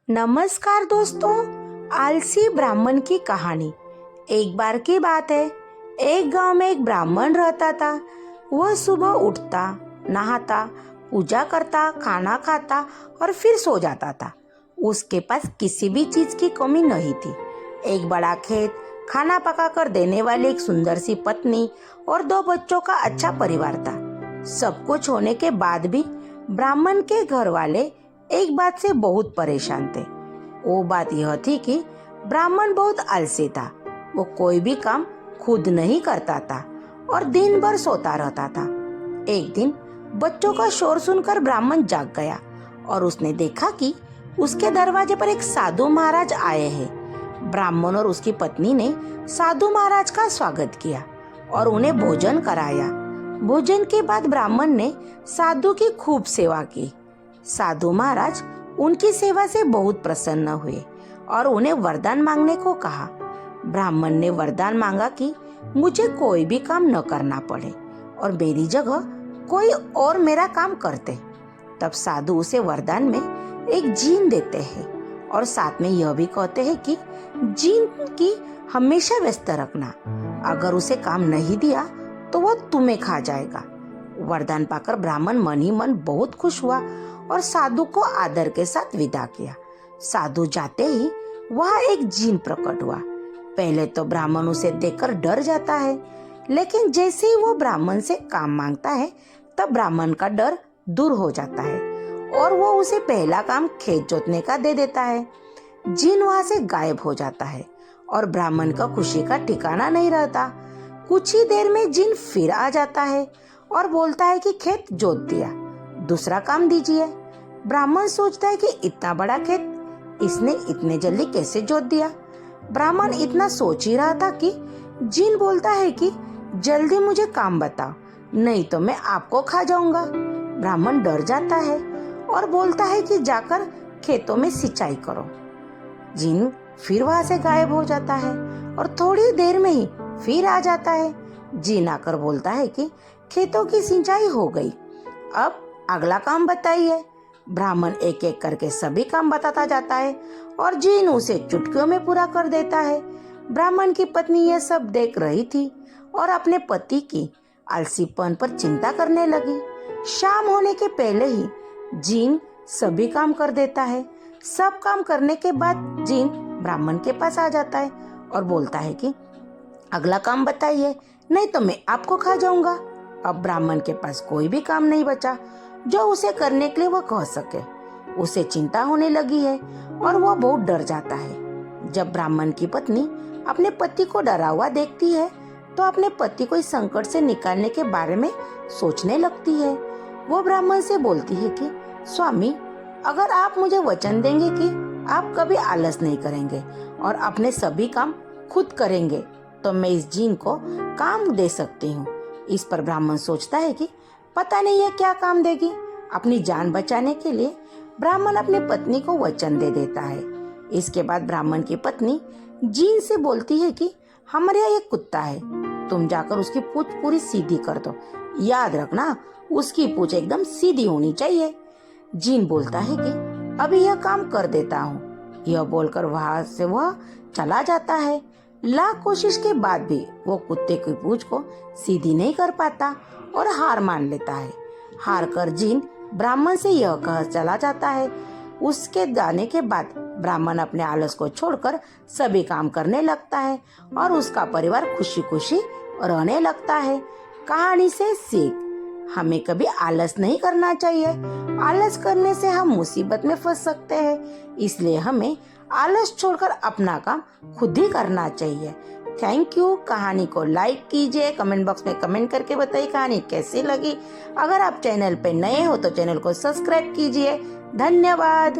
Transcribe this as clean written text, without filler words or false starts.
नमस्कार दोस्तों, आलसी ब्राह्मण की कहानी। एक बार की बात है, एक गांव में एक ब्राह्मण रहता था। वह सुबह उठता, नहाता, पूजा करता, खाना खाता और फिर सो जाता था। उसके पास किसी भी चीज की कमी नहीं थी। एक बड़ा खेत, खाना पकाकर देने वाली एक सुंदर सी पत्नी और 2 बच्चों का अच्छा परिवार था। सब कुछ होने के बाद भी ब्राह्मण के घर वाले एक बात से बहुत परेशान थे। वो बात यह थी कि ब्राह्मण बहुत आलसी था। वो कोई भी काम खुद नहीं करता था और दिन भर सोता रहता था। एक दिन बच्चों का शोर सुनकर ब्राह्मण जाग गया और उसने देखा कि उसके दरवाजे पर एक साधु महाराज आए हैं। ब्राह्मण और उसकी पत्नी ने साधु महाराज का स्वागत किया और उन्हें भोजन कराया। भोजन के बाद ब्राह्मण ने साधु की खूब सेवा की। साधु महाराज उनकी सेवा से बहुत प्रसन्न हुए और उन्हें वरदान मांगने को कहा। ब्राह्मण ने वरदान मांगा कि मुझे कोई भी काम न करना पड़े और मेरी जगह कोई और मेरा काम करते। तब साधु उसे वरदान में एक जीन देते हैं और साथ में यह भी कहते हैं कि जीन की हमेशा व्यस्त रखना। अगर उसे काम नहीं दिया तो वो तुम्हें खा जाएगा। वरदान पाकर ब्राह्मण मन ही मन बहुत खुश हुआ और साधु को आदर के साथ विदा किया। साधु जाते ही वहाँ एक जीन प्रकट हुआ। पहले तो ब्राह्मण उसे देखकर डर जाता है, लेकिन जैसे ही वो ब्राह्मण से काम मांगता है तब ब्राह्मण का डर दूर हो जाता है और वो उसे पहला काम खेत जोतने का दे देता है। जीन वहाँ से गायब हो जाता है और ब्राह्मण का खुशी का ठिकाना नहीं रहता। कुछ ही देर में जीन फिर आ जाता है और बोलता है कि खेत जोत दिया, दूसरा काम दीजिए। ब्राह्मण सोचता है कि इतना बड़ा खेत इसने इतने जल्दी कैसे जोत दिया। ब्राह्मण इतना सोच ही रहा था कि जीन बोलता है कि जल्दी मुझे काम बताओ, नहीं तो मैं आपको खा जाऊंगा। ब्राह्मण डर जाता है और बोलता है कि जाकर खेतों में सिंचाई करो। जीन फिर वहां से गायब हो जाता है और थोड़ी देर में ही फिर आ जाता है। जीन आकर बोलता है कि खेतों की सिंचाई हो गई, अब अगला काम बताइए। ब्राह्मण एक एक करके सभी काम बताता जाता है और जीन उसे चुटकियों में पूरा कर देता है। ब्राह्मण की पत्नी यह सब देख रही थी और अपने पति की आलसीपन पर चिंता करने लगी। शाम होने के पहले ही जीन सभी काम कर देता है। सब काम करने के बाद जीन ब्राह्मण के पास आ जाता है और बोलता है कि अगला काम बताइए, नहीं तो मैं आपको खा जाऊंगा। अब ब्राह्मण के पास कोई भी काम नहीं बचा जो उसे करने के लिए वह कह सके। उसे चिंता होने लगी है और वह बहुत डर जाता है। जब ब्राह्मण की पत्नी अपने पति को डरा हुआ देखती है तो अपने पति को इस संकट से निकालने के बारे में सोचने लगती है। वो ब्राह्मण से बोलती है कि स्वामी, अगर आप मुझे वचन देंगे कि आप कभी आलस नहीं करेंगे और अपने सभी काम खुद करेंगे तो मैं इस जीन को काम दे सकती हूँ। इस पर ब्राह्मण सोचता है कि पता नहीं है क्या काम देगी। अपनी जान बचाने के लिए ब्राह्मण अपनी पत्नी को वचन दे देता है। इसके बाद ब्राह्मण की पत्नी जीन से बोलती है कि हमारे यहाँ एक कुत्ता है, तुम जाकर उसकी पूंछ पूरी सीधी कर दो। याद रखना, उसकी पूंछ एकदम सीधी होनी चाहिए। जीन बोलता है कि अभी यह काम कर देता हूँ। यह बोलकर वहां से वह चला जाता है। लाख कोशिश के बाद भी वो कुत्ते की पूंछ को सीधी नहीं कर पाता और हार मान लेता है। हार कर जीन ब्राह्मण से यह कह चला जाता है। उसके जाने के बाद ब्राह्मण अपने आलस को छोड़कर सभी काम करने लगता है और उसका परिवार खुशी खुशी रहने लगता है। कहानी से सीख, हमें कभी आलस नहीं करना चाहिए। आलस करने से हम मुसीबत में फंस सकते हैं, इसलिए हमें आलस छोड़कर अपना काम खुद ही करना चाहिए। Thank you. कहानी को लाइक कीजिए, कमेंट बॉक्स में कमेंट करके बताइए कहानी कैसी लगी। अगर आप चैनल पे नए हो तो चैनल को सब्सक्राइब कीजिए। धन्यवाद।